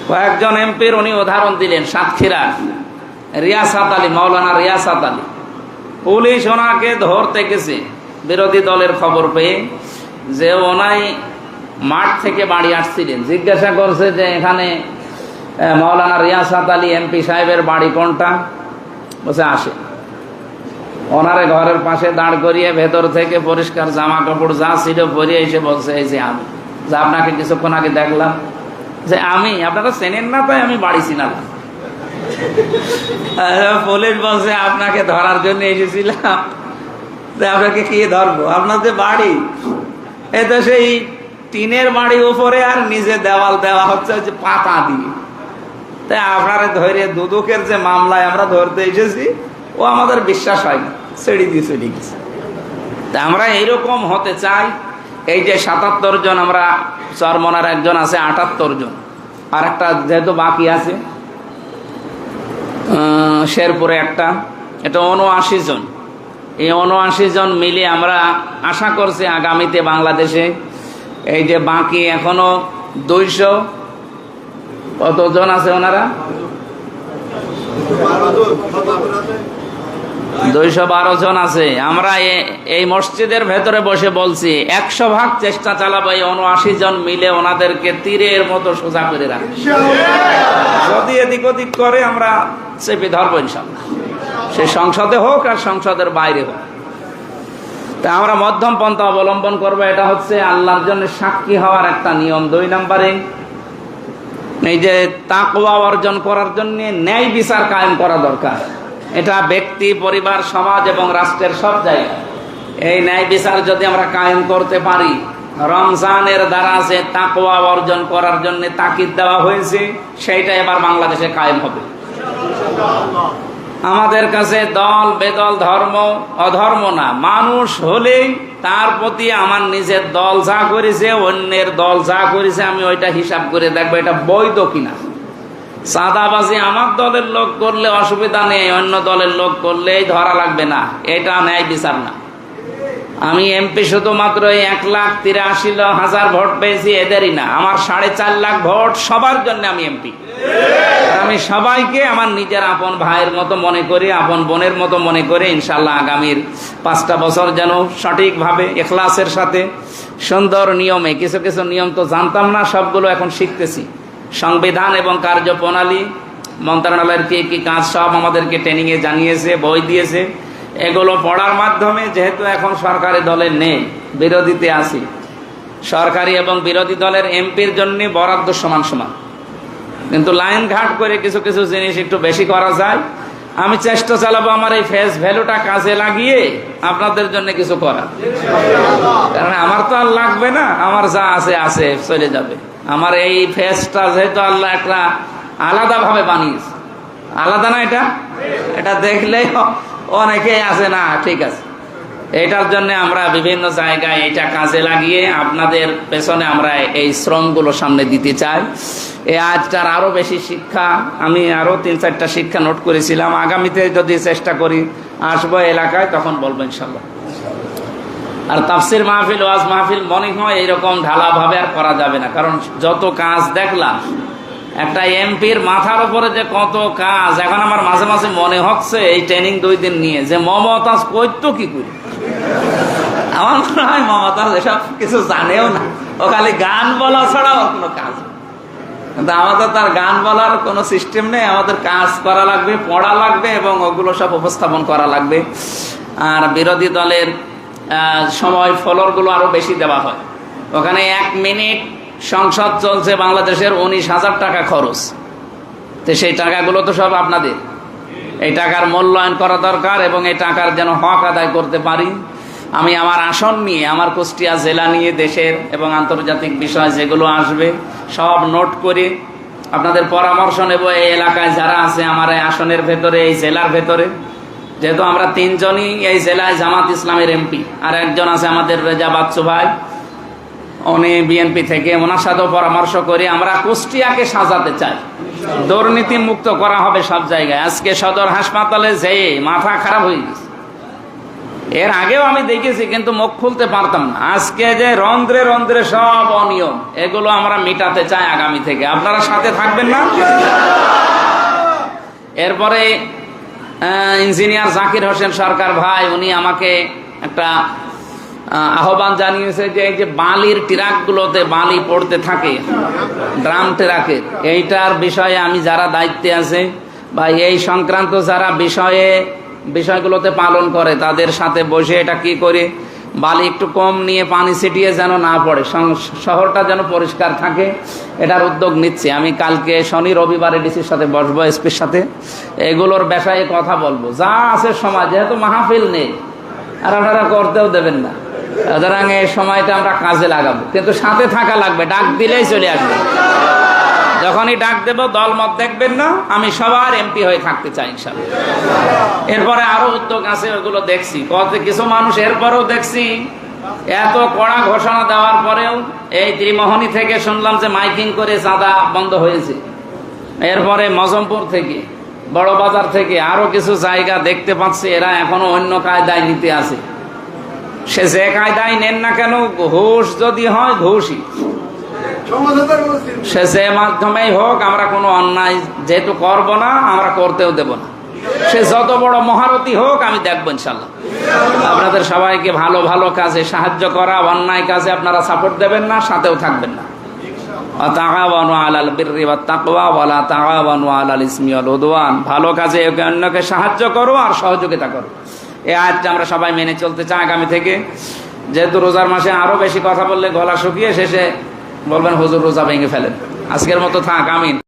কয়েকজন এমপির উনি উদাহরণ দিলেন। সাতক্ষীরার রিয়াসাত আলী, মাওলানা রিয়াসাত আলী, পুলিশ ওনাকে ধরতে গেছে বিরোধী দলের খবর পেয়ে, যে ওনাই মাঠ থেকে বাড়ি আসছিলেন। জিজ্ঞাসা করছে যে এখানে মাওলানা রিয়াসাত আলী এমপি সাহেবের বাড়ি কোনটা? বলছে আসে। ওনারে ঘরের পাশে দাঁড় করিয়ে ভেতর থেকে পরিষ্কার জামা কাপড় যা ছিল পরিয়ে এসে বলছে, এই যে আমি, যে আপনাকে কিছুক্ষণ আগে দেখলাম, যে আমি, আপনারা চেনেন না তাই আমি বাড়ি চিনালাম। পুলিশ বলছে আপনাকে ধরার জন্য এসেছিলাম। আপনাকে কি ধরবো? আপনাদের বাড়ি এ তো সেই টিনের বাড়ি উপরে, আর নিজে দেওয়াল দেওয়া হচ্ছে যে পাতা দিয়ে। তাই আপনারা ধরে দুদকের যে মামলায় আমরা ধরতে এসেছি, ও আমাদের বিশ্বাস হয় না, ছেড়ে দিয়ে চলে গেছে। তা আমরা এইরকম হতে চাই। এই যে ৭৭ জন, আমরা চরমনার একজন আছে ৭৮ জন, আর একটা যেহেতু বাকি আছে শেরপুরে একটা, এটা ৭৯ জন। এই ৭৯ জন মিলে আমরা আশা করছি আগামীতে বাংলাদেশে এই যে বাকি এখনো ২০০ কতজন আছে, ওনারা ২১২ জন আছে। আমরা এই মসজিদের ভেতরে বসে বলছি ১০০% চেষ্টা চালাবো এই ৭৯ জন মিলে ওনাদেরকে তীরের মতো সোজা করে রাখি। যদি এদিক ওদিক করে আমরা চেপে ধরবো ইনশাল্লাহ, সে সংসদে হোক আর সংসদের বাইরে হোক। তা আমরা মধ্যম পন্থা অবলম্বন করবো। এটা হচ্ছে আল্লাহর জন্য সাক্ষী হওয়ার একটা নিয়ম। ২ নম্বরে এই যে তাকওয়া অর্জন করার জন্য ন্যায় বিচার কায়েম করা দরকার। এটা ব্যক্তি, পরিবার, সমাজ এবং রাষ্ট্রের সব জায়গায় এই ন্যায় বিচার যদি আমরা কায়েম করতে পারি, রমজানের দ্বারা যে তাকওয়া অর্জন করার জন্য তাকিদ দেওয়া হয়েছে, সেইটা এবার বাংলাদেশে কায়েম হবে। আমাদের কাছে দল বেদল, ধর্ম অধর্ম না, মানুষ হলেই তার প্রতি আমার নিজের দল যা করেছে, অন্যের দল যা করেছে, আমি ওইটা হিসাব করে দেখবো এটা বৈধ কিনা। চাঁদাবাজি আমার দলের লোক করলে অসুবিধা নেই, অন্য দলের লোক করলেই ধরা লাগবে না, এটা ন্যায় বিচার না। আমি এমপি শুধুমাত্র ১,৮৩,০০০ ভোট পেয়েছি এদেরই না, আমার ৪.৫ লাখ ভোট সবার জন্য আমি এমপি। আমি সবাইকে আমার নিজের আপন ভাইয়ের মতো মনে করি, আপন বোনের মতো মনে করি। ইনশাল্লাহ আগামীর 5টা বছর যেন সঠিকভাবে ইখলাসের সাথে সুন্দর নিয়মে, কিছু কিছু নিয়ম তো জানতাম না, সবগুলো এখন শিখতেছি। সংবিধান এবং কার্যপ্রণালী মন্ত্রণালয়ের কি কি কাজ সব আমাদেরকে ট্রেনিংয়ে জানিয়েছে, বই দিয়েছে। এগুলো পড়ার মাধ্যমে, যেহেতু এখন সরকারি দলের নেই, বিরোধীতে আছি, সরকারি এবং বিরোধী দলের এমপির জন্য বরাদ্দ সমান সমান, কিন্তু লাইন ঘাট করে কিছু কিছু জিনিস একটু বেশি করা যায়। আমি চেষ্টা চালাবো আমার এই ফেস ভ্যালুটা কাজে লাগিয়ে আপনাদের জন্য কিছু করা, কারণ আমার তো আর লাগবে না, আমার যা আছে আছে চলে যাবে। আমার এই ফেসটা যেহেতু আল্লাহ একটা আলাদাভাবে বানিয়েছে, আলাদা না, এটা দেখলেই অনেকেই আছে না, ঠিক আছে। এটার জন্য আমরা বিভিন্ন জায়গায় এটা কাজে লাগিয়ে আপনাদের পেছনে আমরা এই শ্রমগুলো সামনে দিতে চাই। এই আজটার আরো বেশি শিক্ষা, আমি আরো 3-4টা শিক্ষা নোট করেছিলাম। আগামীতে যদি চেষ্টা করি আসবো এলাকায়, তখন বলবো ইনশাল্লাহ। আর তাফসির মাহফিল, ওয়াজ মাহফিল মনে হয় এইরকম ঢালাভাবে আর করা যাবে না, কারণ যত কাজ দেখলাম একটা এমপির মাথার উপরে যে কত কাজ, এখন আমার মাঝে মাঝে মনে হচ্ছে এই ট্রেনিং 2 দিন নিয়ে যে মমতাজ করতো কি করি। আমার মনে হয় মমতাজ এসব কিছু জানেও না, ও খালি গান বলা ছাড়া ওর কোনো কাজ। কিন্তু আমাদের তার গান বলার কোনো সিস্টেম নেই, আমাদের কাজ করা লাগবে, পড়া লাগবে এবং ওগুলো সব উপস্থাপন করা লাগবে। আর বিরোধী দলের সময় ফলরগুলো আরো বেশি দেওয়া হয়। ওখানে 1 মিনিট সংসদ চলছে বাংলাদেশের, 19,000 টাকা খরচ। তো সেই টাকাগুলো তো সব আপনাদের। এই টাকার মূল্যায়ন করা দরকার এবং এই টাকার যেন হক আদায় করতে পারি। আমি আমার আসন নিয়ে, আমার কুষ্টিয়া জেলা নিয়ে দেশের এবং আন্তর্জাতিক বিষয় যেগুলো আসবে সব নোট করে আপনাদের পরামর্শ নেব। এই এলাকায় যারা আছে আমার এই আসনের ভেতরে, এই জেলার ভেতরে, যেহেতু আমরা 3 জনই এই জেলায় জামাত ইসলামের এমপি, আর একজন আছে আমাদের রেজা বাচ্চু ভাই, উনি বিএনপি থেকে, ওনার সাথেও পরামর্শ করে আমরা কুষ্টিয়াকে সাজাতে চাই, দুর্নীতি মুক্ত করা হবে সব জায়গায়। আজকে সদর হাসপাতালে যেয়ে মাথা খারাপ হয়ে গেছে, এর আগেও আমি দেখেছি, কিন্তু মুখ খুলতে পারতাম না। আজকে যে রন্ধ্রে রন্ধ্রে সব অনিয়ম, এগুলো আমরা মিটাতে চাই আগামী থেকে। আপনারা সাথে থাকবেন না? এরপরে ইঞ্জিনিয়ার জাকির হোসেন সরকার ভাই, উনি আমাকে একটা আহ্বান জানিয়েছে যে এই যে বালির ট্রাকগুলোতে বালি পড়তে থাকে, ড্রাম ট্রাকের, এইটার বিষয়ে আমি যারা দায়িত্বে আছে বা এই সংক্রান্ত যারা বিষয়গুলোতে পালন করে, তাদের সাথে বসে এটা কি করে বালি একটু কম নিয়ে পানি ছিটিয়ে যেন না পড়ে, শহরটা যেন পরিষ্কার থাকে, এটার উদ্যোগ নিচ্ছে। আমি কালকে শনি রবিবারে ডিসির সাথে বসবো, এসপির সাথে, এগুলোর বিষয়ে কথা বলবো। যা আছে সময়, যেহেতু মাহফিল নেই আর আপনারা করতেও দেবেন না, সুতরাং এই সময়টা আমরা কাজে লাগাবো, কিন্তু সাথে থাকা লাগবে। ডাক দিলেই চলে আসবে, যখনই ডাক দেব দলমত দেখবেন না, আমি সবার এমপি হয়ে থাকতে চাই ইনশাআল্লাহ। এরপরে আরো উদ্যোগ আছে, ওগুলো দেখছি। কিছু মানুষ এরপরেও দেখছি এত কড়া ঘোষণা দেওয়ার পরেও, এই ত্রিমোহনী থেকে শুনলাম যে মাইকিং করে চাঁদা বন্ধ হয়েছে। এরপরে মজমপুর থেকে, বড় বাজার থেকে আরো কিছু জায়গা দেখতে পাচ্ছি এরা এখনো অন্য কায়দায় নিতে আছে। সে যে কায়দায় নেন না কেন, ঘুষ যদি হয় ঘুষই, সে যে মাধ্যমেই হোক, আমরা কোনো অন্যায় যেহেতু করব না, আমরা করতেও দেব না। সে যত বড় মহারথী হোক, আমি দেখবো ইনশাল্লাহ। আপনাদের সবাইকে ভালো ভালো কাজে সাহায্য করা, অন্যায় কাজে আপনারা সাপোর্ট দেবেন না, সাথেও থাকবেন না। ভালো কাজে একে অন্যকে সাহায্য করো আর সহযোগিতা করো। এই আয়াতটা আমরা সবাই মেনে চলতে চাই আগামী থেকে। যেহেতু রোজার মাসে আরো বেশি কথা বললে গলা শুকিয়ে শেষে বলবেন হুজুর রোজা ভেঙে ফেলেন। আজকের মতো থাক, আমিন।